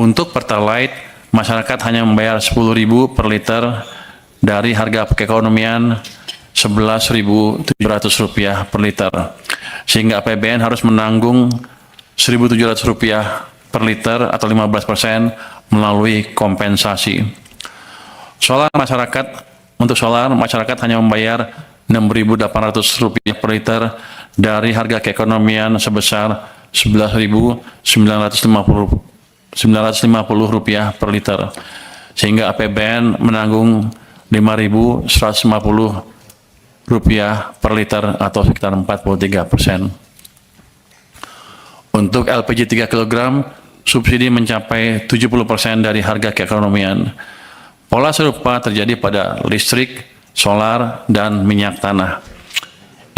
Untuk Pertalite, masyarakat hanya membayar 10.000 per liter dari harga keekonomian Rp11.700 per liter. Sehingga APBN harus menanggung Rp1.700 per liter atau 15% melalui kompensasi. Untuk solar, masyarakat hanya membayar Rp6.800 per liter dari harga keekonomian sebesar Rp11.950 per liter, sehingga APBN menanggung Rp5.150 per liter atau sekitar 43%. Untuk LPG 3 kg, subsidi mencapai 70% dari harga keekonomian. Pola serupa terjadi pada listrik, solar, dan minyak tanah.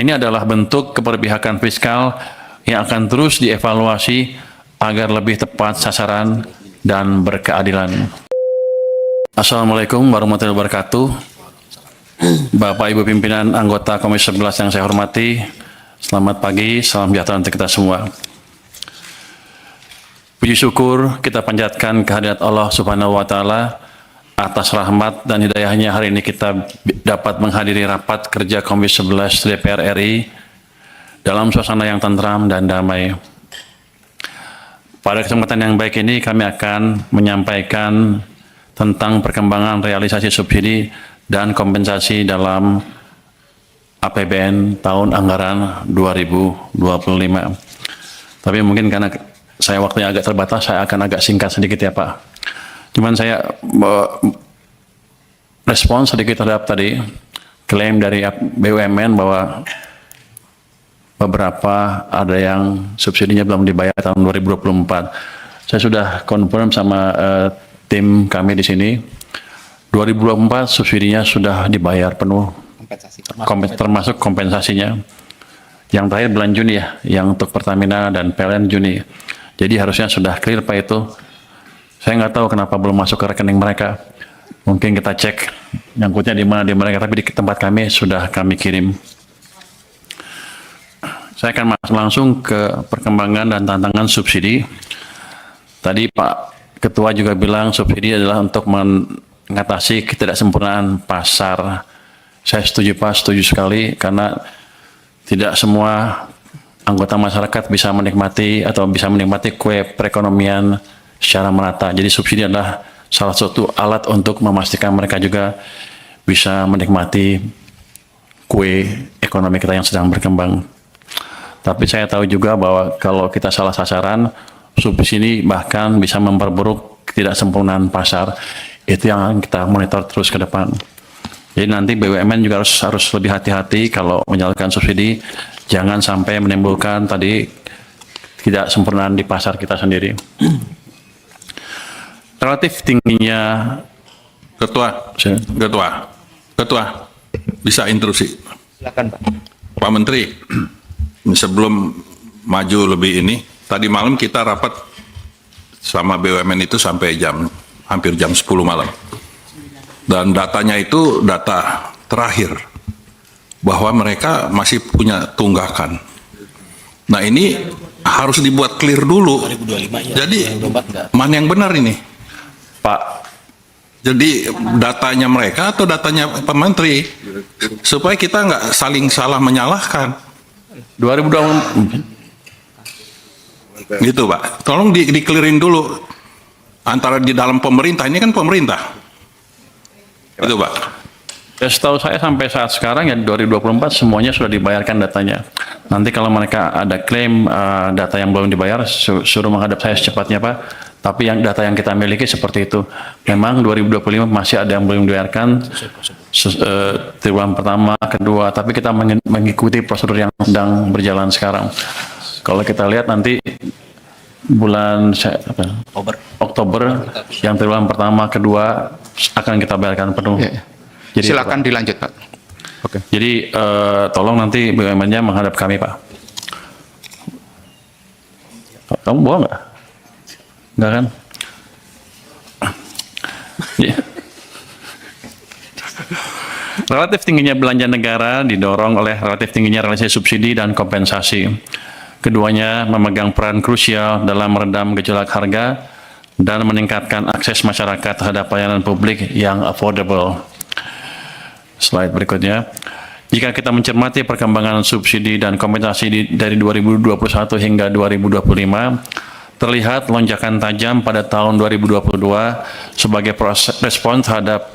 Ini adalah bentuk keberpihakan fiskal yang akan terus dievaluasi agar lebih tepat sasaran dan berkeadilan. Assalamualaikum warahmatullahi wabarakatuh. Bapak Ibu pimpinan anggota Komisi 11 yang saya hormati, selamat pagi, salam sejahtera untuk kita semua. Puji syukur kita panjatkan kehadirat Allah Subhanahu wa Ta'ala atas rahmat dan hidayahnya hari ini kita dapat menghadiri rapat kerja Komisi 11 DPR RI dalam suasana yang tentram dan damai. Pada kesempatan yang baik ini kami akan menyampaikan tentang perkembangan realisasi subsidi dan kompensasi dalam APBN tahun anggaran 2025. Tapi mungkin karena saya waktunya agak terbatas, saya akan agak singkat sedikit ya Pak. Cuman saya respon sedikit terhadap tadi klaim dari BUMN bahwa beberapa ada yang subsidinya belum dibayar tahun 2024. Saya sudah confirm sama tim kami di sini, 2024 subsidinya sudah dibayar penuh, termasuk kompensasinya. Yang terakhir bulan Juni ya, yang untuk Pertamina dan PLN Juni. Jadi harusnya sudah clear Pak itu. Saya nggak tahu kenapa belum masuk ke rekening mereka. Mungkin kita cek nyangkutnya di mana di mereka, tapi di tempat kami sudah kami kirim. Saya akan masuk langsung ke perkembangan dan tantangan subsidi. Tadi Pak Ketua juga bilang subsidi adalah untuk mengatasi ketidaksempurnaan pasar. Saya setuju Pak, setuju sekali, karena tidak semua anggota masyarakat bisa menikmati kue perekonomian secara merata. Jadi subsidi adalah salah satu alat untuk memastikan mereka juga bisa menikmati kue ekonomi kita yang sedang berkembang. Tapi saya tahu juga bahwa kalau kita salah sasaran, subsidi bahkan bisa memperburuk ketidaksempurnaan pasar. Itu yang kita monitor terus ke depan. Jadi nanti BUMN juga harus lebih hati-hati kalau menyalurkan subsidi, jangan sampai menimbulkan tadi ketidaksempurnaan di pasar kita sendiri. Relatif tingginya Ketua, bisa intrusi. Silakan Pak. Pak Menteri, sebelum maju lebih ini, tadi malam kita rapat sama BUMN itu sampai hampir jam 10 malam. Dan datanya itu data terakhir, bahwa mereka masih punya tunggakan. Nah ini harus dibuat clear dulu. 2025 ya. Jadi mana yang benar ini? Pak, Jadi datanya mereka atau datanya Pak Menteri, supaya kita nggak saling salah menyalahkan. 2020 Gitu Pak, tolong di-clearin dulu antara di dalam pemerintah, ini kan pemerintah. Itu Pak. ya, setahu saya sampai saat sekarang ya 2024 semuanya sudah dibayarkan datanya. Nanti kalau mereka ada klaim data yang belum dibayar, suruh menghadap saya secepatnya Pak. Tapi yang data yang kita miliki seperti itu. Memang 2025 masih ada yang belum dibayarkan, triwulan pertama, kedua, tapi kita mengikuti prosedur yang sedang berjalan sekarang. Kalau kita lihat nanti bulan Oktober yang triwulan pertama, kedua akan kita bayarkan penuh. Ya. Jadi, silakan dilanjut Pak. Oke. Jadi tolong nanti BUMN-nya menghadap kami Pak. Kamu bohong nggak? Nggak kan? Relatif tingginya belanja negara didorong oleh relatif tingginya realisasi subsidi dan kompensasi. Keduanya memegang peran krusial dalam meredam gejolak harga dan meningkatkan akses masyarakat terhadap pelayanan publik yang affordable. Slide berikutnya. Jika kita mencermati perkembangan subsidi dan kompensasi dari 2021 hingga 2025, terlihat lonjakan tajam pada tahun 2022 sebagai respon terhadap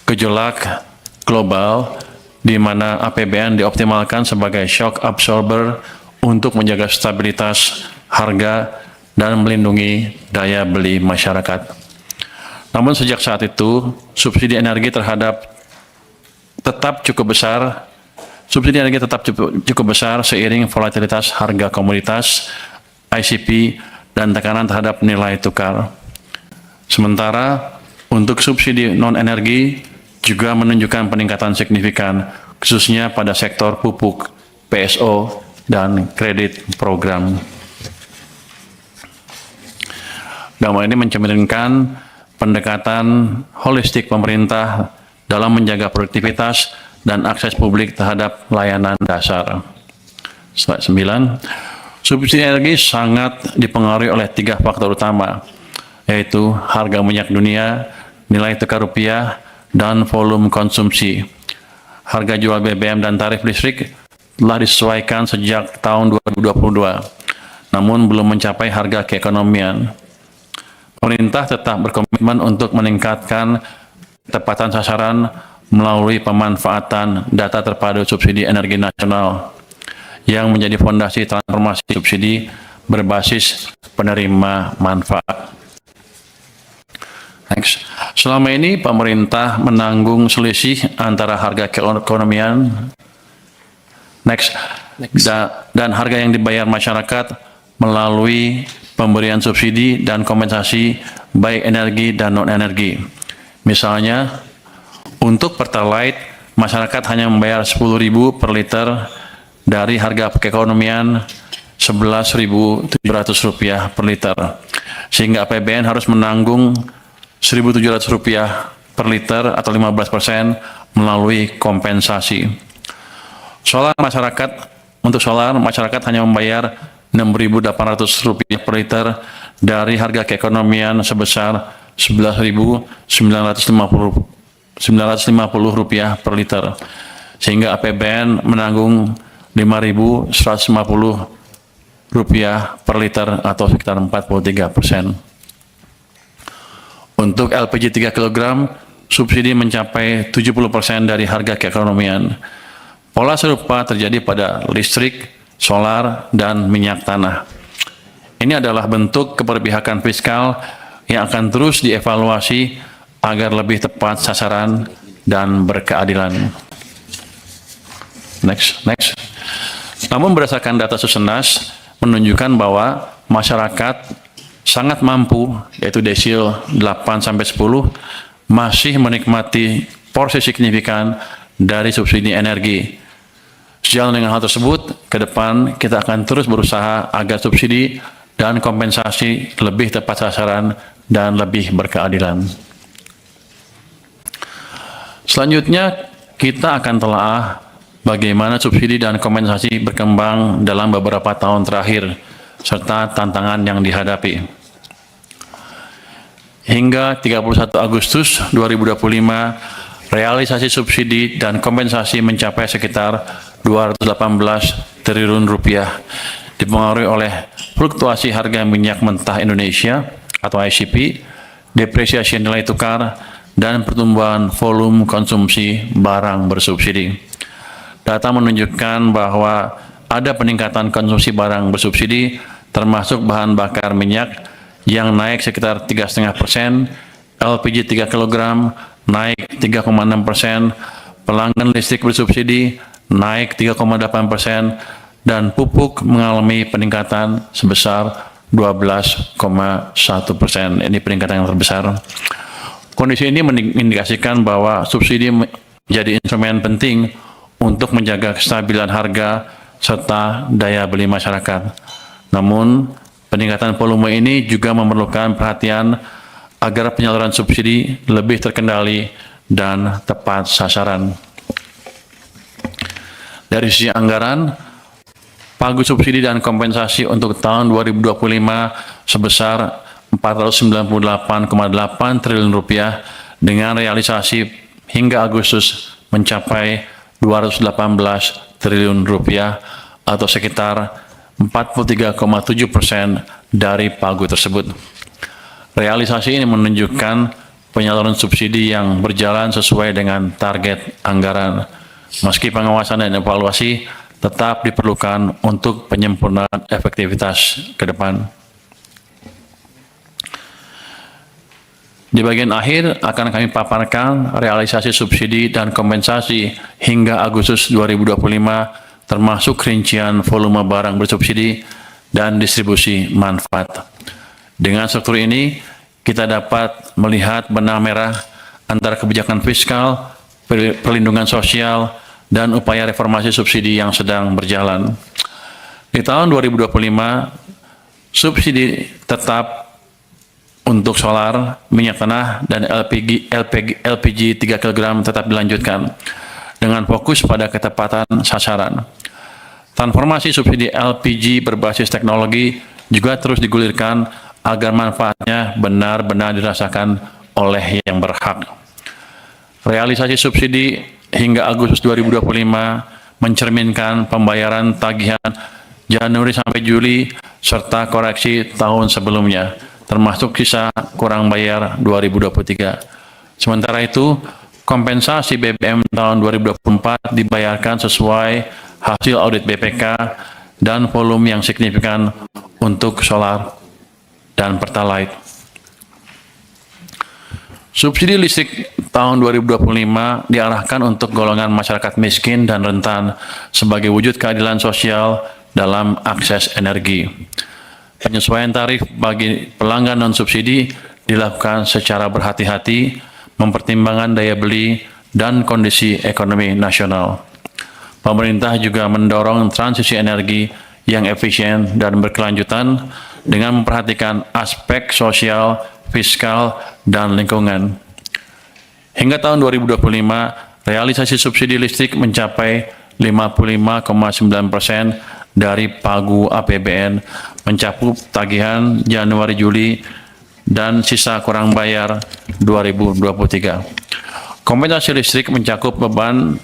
gejolak global di mana APBN dioptimalkan sebagai shock absorber untuk menjaga stabilitas harga dan melindungi daya beli masyarakat. Namun sejak saat itu, subsidi energi tetap cukup besar seiring volatilitas harga komoditas, ICP, dan tekanan terhadap nilai tukar. Sementara untuk subsidi non-energi juga menunjukkan peningkatan signifikan, khususnya pada sektor pupuk, PSO, dan kredit program. Gambar ini mencerminkan pendekatan holistik pemerintah dalam menjaga produktivitas dan akses publik terhadap layanan dasar. Slide 9. Subsidi energi sangat dipengaruhi oleh 3 faktor utama, yaitu harga minyak dunia, nilai tukar rupiah, dan volume konsumsi. Harga jual BBM dan tarif listrik telah disesuaikan sejak tahun 2022, namun belum mencapai harga keekonomian. Pemerintah tetap berkomitmen untuk meningkatkan ketepatan sasaran melalui pemanfaatan data terpadu subsidi energi nasional yang menjadi fondasi transformasi subsidi berbasis penerima manfaat. Next. Selama ini pemerintah menanggung selisih antara harga keekonomian dan harga yang dibayar masyarakat melalui pemberian subsidi dan kompensasi baik energi dan non-energi. Misalnya, untuk Pertalite, masyarakat hanya membayar Rp10.000 per liter dari harga keekonomian Rp11.700 per liter, sehingga APBN harus menanggung Rp1.700 per liter atau 15% melalui kompensasi. Untuk solar, masyarakat hanya membayar Rp6.800 per liter dari harga keekonomian sebesar Rp950 per liter, sehingga APBN menanggung Rp5.150 per liter atau sekitar 43%. Untuk LPG 3 kg, subsidi mencapai 70% dari harga keekonomian. Pola serupa terjadi pada listrik, solar, dan minyak tanah. Ini adalah bentuk keberpihakan fiskal yang akan terus dievaluasi agar lebih tepat sasaran dan berkeadilan. Next. Namun berdasarkan data Susenas menunjukkan bahwa masyarakat sangat mampu, yaitu desil 8-10, masih menikmati porsi signifikan dari subsidi energi. Sejalan dengan hal tersebut, ke depan kita akan terus berusaha agar subsidi dan kompensasi lebih tepat sasaran dan lebih berkeadilan. Selanjutnya, kita akan telah bagaimana subsidi dan kompensasi berkembang dalam beberapa tahun terakhir, serta tantangan yang dihadapi. Hingga 31 Agustus 2025, realisasi subsidi dan kompensasi mencapai sekitar Rp218 triliun, dipengaruhi oleh fluktuasi harga minyak mentah Indonesia atau ICP, depresiasi nilai tukar, dan pertumbuhan volume konsumsi barang bersubsidi. Data menunjukkan bahwa ada peningkatan konsumsi barang bersubsidi, termasuk bahan bakar minyak yang naik sekitar 3,5%, LPG 3 kg naik 3,6%, pelanggan listrik bersubsidi naik 3,8%, dan pupuk mengalami peningkatan sebesar 12,1%. Ini peningkatan yang terbesar. Kondisi ini mengindikasikan bahwa subsidi menjadi instrumen penting untuk menjaga kestabilan harga serta daya beli masyarakat. Namun, peningkatan volume ini juga memerlukan perhatian agar penyaluran subsidi lebih terkendali dan tepat sasaran. Dari sisi anggaran, pagu subsidi dan kompensasi untuk tahun 2025 sebesar 498,8 triliun rupiah dengan realisasi hingga Agustus mencapai 218 triliun rupiah atau sekitar 43,7% dari pagu tersebut. Realisasi ini menunjukkan penyaluran subsidi yang berjalan sesuai dengan target anggaran. Meski pengawasan dan evaluasi tetap diperlukan untuk penyempurnaan efektivitas ke depan. Di bagian akhir akan kami paparkan realisasi subsidi dan kompensasi hingga Agustus 2025 termasuk rincian volume barang bersubsidi dan distribusi manfaat. Dengan struktur ini, kita dapat melihat benang merah antara kebijakan fiskal, perlindungan sosial, dan upaya reformasi subsidi yang sedang berjalan. Di tahun 2025, subsidi tetap untuk solar, minyak tanah, dan LPG 3 kg tetap dilanjutkan dengan fokus pada ketepatan sasaran. Transformasi subsidi LPG berbasis teknologi juga terus digulirkan agar manfaatnya benar-benar dirasakan oleh yang berhak. Realisasi subsidi hingga Agustus 2025 mencerminkan pembayaran tagihan Januari sampai Juli serta koreksi tahun sebelumnya, termasuk sisa kurang bayar 2023. Sementara itu, kompensasi BBM tahun 2024 dibayarkan sesuai hasil audit BPK dan volume yang signifikan untuk solar dan Pertalite. Subsidi listrik tahun 2025 diarahkan untuk golongan masyarakat miskin dan rentan sebagai wujud keadilan sosial dalam akses energi. Penyesuaian tarif bagi pelanggan non-subsidi dilakukan secara berhati-hati, mempertimbangkan daya beli dan kondisi ekonomi nasional. Pemerintah juga mendorong transisi energi yang efisien dan berkelanjutan dengan memperhatikan aspek sosial, fiskal, dan lingkungan. Hingga tahun 2025, realisasi subsidi listrik mencapai 55,9% dari pagu APBN, mencakup tagihan Januari-Juli dan sisa kurang bayar 2023. Kompensasi listrik mencakup beban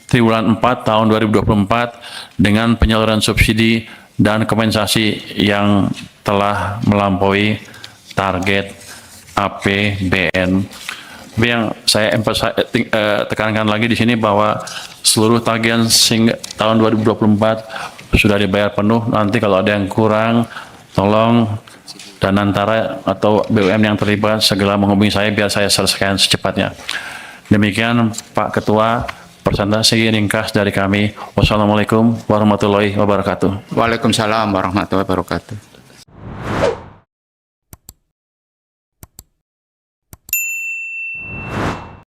triwulan 4 tahun 2024 dengan penyaluran subsidi dan kompensasi yang telah melampaui target APBN. Yang saya tekankan lagi di sini bahwa seluruh tagihan tahun 2024 sudah dibayar penuh. Nanti kalau ada yang kurang, tolong Danantara atau BUMN yang terlibat segera menghubungi saya biar saya selesaikan secepatnya. Demikian Pak Ketua, presentasi ringkas dari kami. Wassalamualaikum warahmatullahi wabarakatuh. Waalaikumsalam warahmatullahi wabarakatuh.